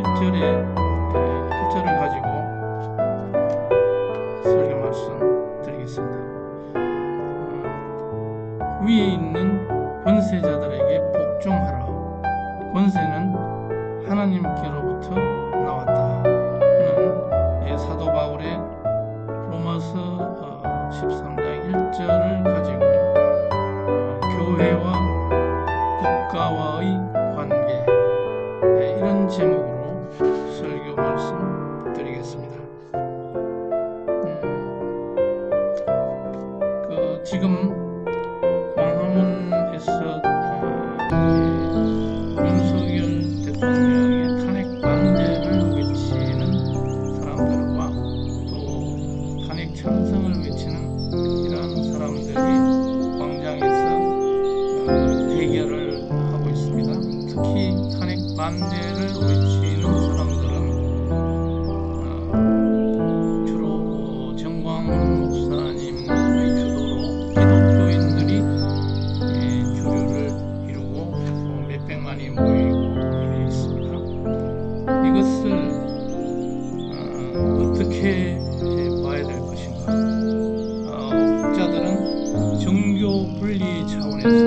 1절을 가지고 설교 말씀 드리겠습니다. 위에 있는 권세자들에게 복종하라. 권세는 하나님께로부터 나왔다 하는 사도 바울의 로마서 13장 1절을 가지고 교회와 국가와의 관계, 이런 제목으로 설교 말씀 드리겠습니다. 지금 광화문에서 윤석열 대통령의 탄핵 반대를 외치는 사람들과 또 탄핵 찬성을 외치는 이런 사람들이 광장에서 대결을 하고 있습니다. 특히 탄핵 반대를 외치는 사람들은 주로 정광훈 목사님의 주도로 기독교인들이 주류를 이루고 몇백만이 모이고 이래 있습니다. 이것을 어떻게 봐야 될 것인가? 학자들은 정교 분리 차원에서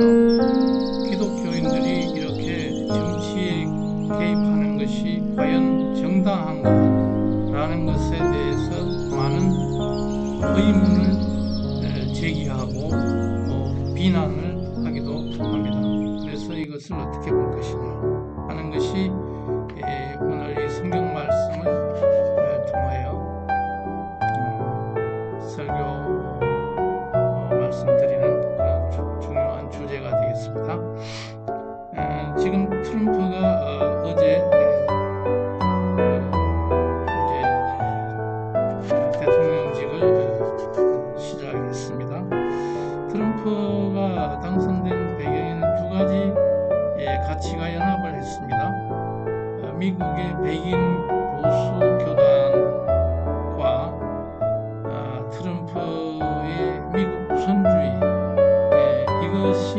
기독교인들이 이렇게 정치에 개입하는 것이 과연 정당한가? 라는 것에 대해서 많은 의문을 제기하고 비난을 하기도 합니다. 그래서 이것을 어떻게 볼 것이냐 하는 것이 오늘 이 성경 말씀을 통하여 설교 말씀드리는 그런 중요한 주제가 되겠습니다. 지금 트럼프가 어제 대통령직을 시작했습니다. 트럼프가 당선된 배경에는 두 가지 가치가 연합을 했습니다. 미국의 백인 보수 교단과 트럼프의 미국 우선주의, 이것이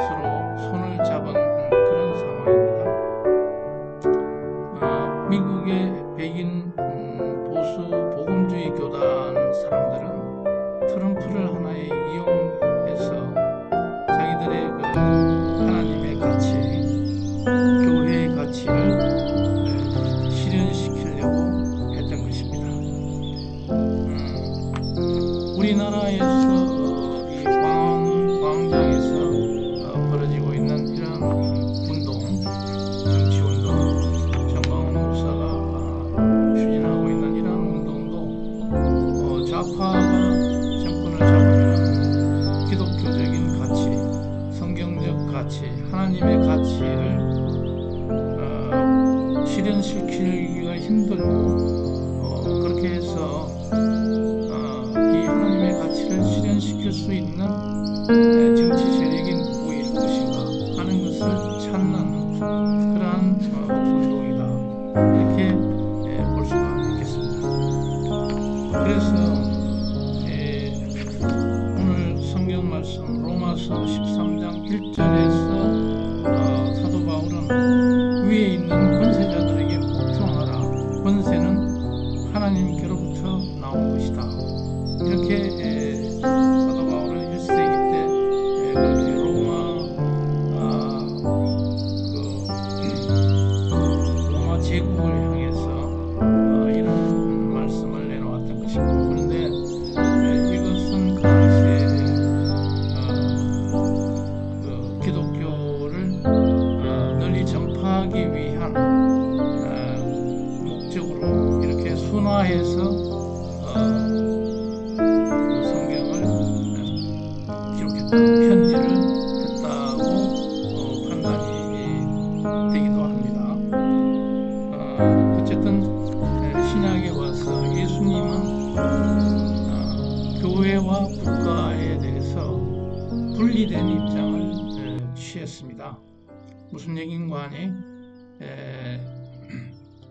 서로 손을 잡은 그런 상황입니다. 미국의 백인 보수 복음주의 교단 사람들은 트럼프를 하나의 이용해서 자기들의 하나님의 가치, 교회의 가치를 실현시키려고 했던 것입니다. 우리나라에서 이 광장에서 벌어지고 있는 이런 운동, 정치운동, 정광훈 목사가 추진하고 있는 이런 운동도 좌파가 정권을 잡으면 기독교적인 가치, 성경적 가치, 하나님의 가치를 실현시키기가 힘들고 그렇게 해서 이 하나님의 가치를 실현시킬 수 있는 정치 세력이 누구일 것인가 하는 것을 찾는 그러한 운동이다, 이렇게 볼 수가 있겠습니다. 그래서 오늘 성경 말씀 로마서 13장 1절에서 사도 바울은 위에 있는 권세자들에게 복종하라. 권세는 하나님께로부터 나온 것이다. 이렇게 사도 바울은 1세기 때 그렇게 로마 제국을 향해서 이런 말씀을 내놓았던 것입니다. 그런데 이것은 그 당시에 기독교를 널리 전파하기 위한 목적으로 이렇게 순화해서 성경을 기록했다고, 편지를 했다고 판단이 되기도 합니다. 어쨌든 신약에 와서 예수님은 교회와 국가에 대해서 분리된 입장을 취했습니다. 무슨 얘기인가 하니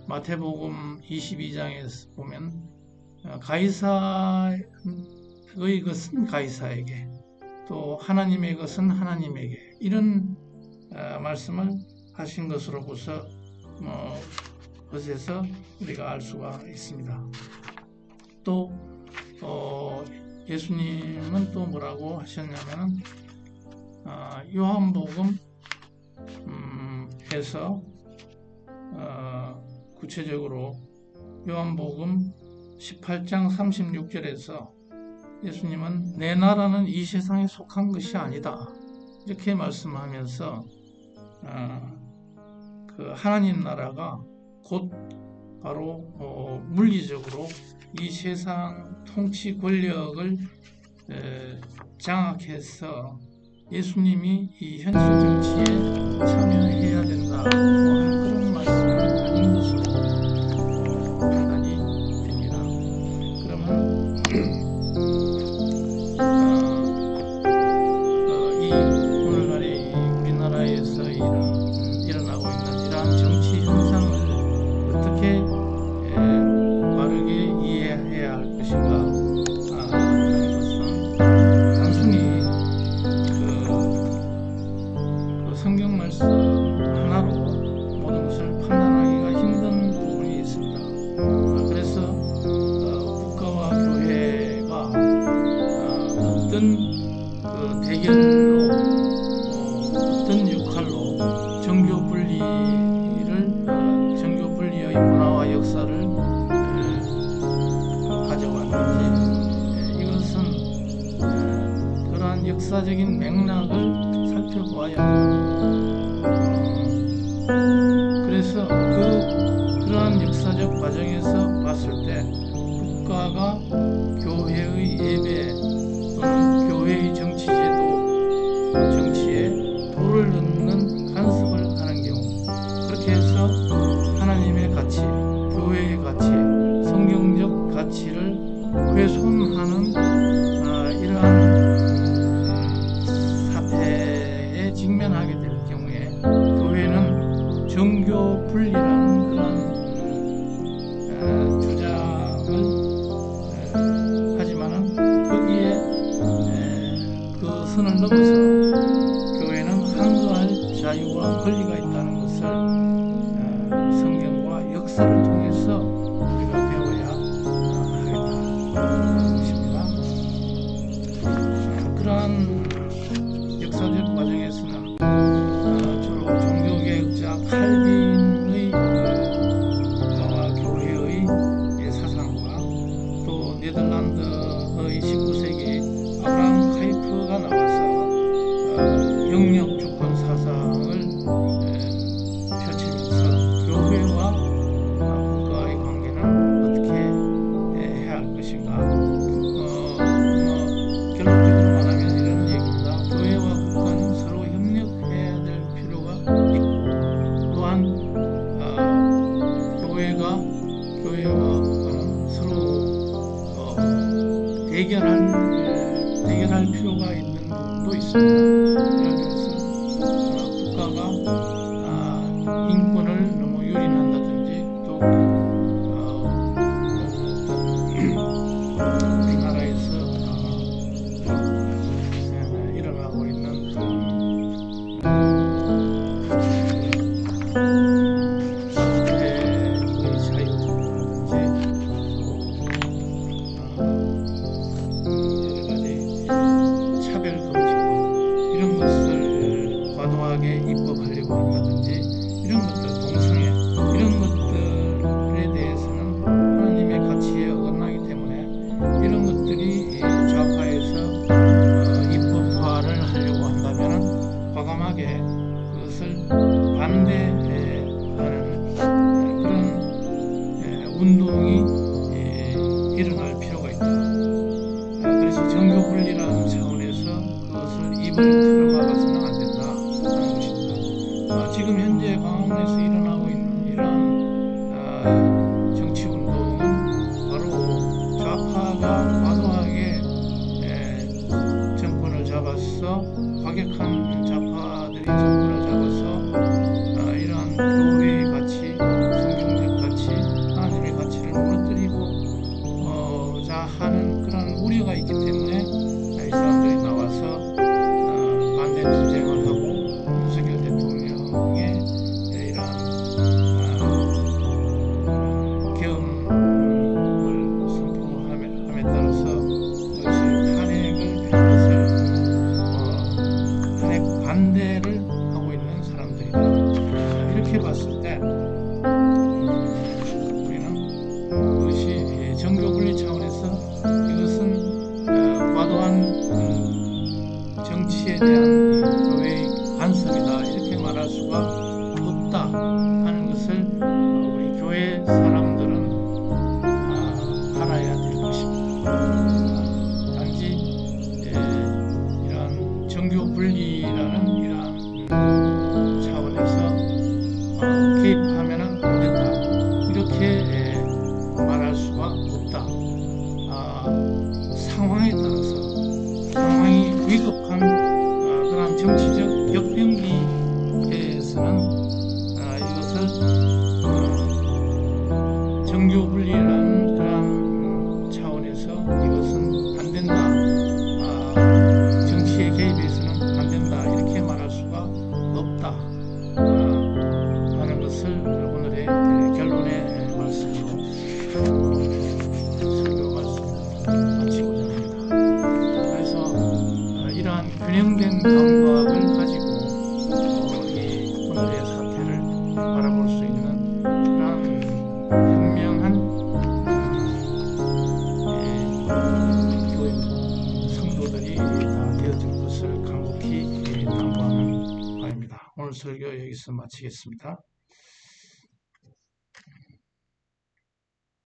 마태복음 22장에서 보면 가이사의 것은 가이사에게, 또 하나님의 것은 하나님에게, 이런 말씀을 하신 것으로부터 것에서 우리가 알 수가 있습니다. 또 예수님은 또 뭐라고 하셨냐면 요한복음 에서 구체적으로 요한복음 18장 36절에서 예수님은 내 나라는 이 세상에 속한 것이 아니다 이렇게 말씀하면서 그 하나님 나라가 곧 바로 물리적으로 이 세상 통치 권력을 장악해서 예수님이 이 현실 정치에 참여해야 된다 하는 그런 말씀은 아닌 것으로 판단이 됩니다. 그러면 이 오늘날의 우리나라에서 일어나고 있는 이러한 정치 현상을 어떻게 바르게 이해해야 할 것인가 하는 것은 단순히 그 성경 말씀 하나로 모든 것을 판단하기가 힘든 부분이 있습니다. 그래서 국가와 교회가 어떤 그 대결로 어떤 역할로 정교 분리의 문화와 역사를 가져왔는지 이것은 그러한 역사적인 맥락을 살펴보아야 합니다. 그래서 그러한 역사적 과정에서 봤을 때 국가가 교회의 예배 또는 교회의 정치에 돌을 넣는 간섭을 하는 경우 그렇게 해서 하나님의 가치, 교회의 가치, 성경적 가치를 훼손하는 이러한 사태에 직면하게 될 경우에 교회는 정교 분리라는 그런 주장을 하지만은 거기에 그 선을 넘어서 교회는 항거할 자유와 권리가 있다는 것을 성경과 역사를 통해서 우리가 배워야 하겠다는 것입니다. 그러한 역사적 과정에서는 주로 종교개혁자 칼빈의 국가와 교회의 사상과 또 네덜란드의 19세기 아브라함 카이프가 나와서 영역 주권 사상을 펼치면서 교회와 국가의 관계는 어떻게 해야 할 것인가 결론적으로 말하면 이런 얘기입니다. 교회와 국가는 서로 협력해야 될 필요가 있고 또한 교회와 국가는 서로 대결할 필요가 있는 부분도 있습니다. 예를 들어서 국가가 인권을 너무 유린한다든지 또 우리나라에서 일어나고 있는 사회의 자유라든지 여러 가지 차별금지법 이런 것을 과도하게 입법하려고 한다든지 이런 것들 동성애 이런 것들에 대해서는 하나님의 가치에 어긋나기 때문에 이런 것들이 좌파에서 입법화를 하려고 한다면 과감하게 그것을 반대하는 그런 운동이 일어날 필요가 있다. 그래서 정교분리라는 차원에서 그것을 입을 틀어막아서는 안 된다 하는 것입니다. 지금 현재 광화문에서 일어나고 있는 이러한 정치운동은 바로 좌파가 과도하게 정권을 잡아서 과격한 좌파들이 정권을 잡아서 이러한 교회의 가치, 성경적 가치, 하나님의 가치를 반대를 하고 있는 사람들이다. 이렇게 봤을 때 우리는 그것이 정교분리 차원에서 이것은 과도한 정치에 대한 교회의 간섭이다 이렇게 말할 수가 없다 하는 것을 우리 교회 사람들은 알아야 될 것입니다. 단지 이러한 정교분리라는 이러한 차원에서 개입하면 안 된다 이렇게 말할 수가 없다. 상황에 따라서 상황이 위급한 그런 정치적 역병기에서는 이것을 정교분리라는 그런 차원에서 이것은 안 된다. 정치에 개입해서는 안 된다. 이렇게 말할 수가 없다. 하는 것을 오늘의 결론의 말씀으로 설교 말씀을 마치고자 합니다. 그래서 이러한 균형된 감각을 가지고 이 오늘의 사태를 바라볼 수 있는 그런 현명한 교회 성도들이 다 되어줄 것을 간곡히 당부하는 바입니다. 오늘 설교 여기서 마치겠습니다.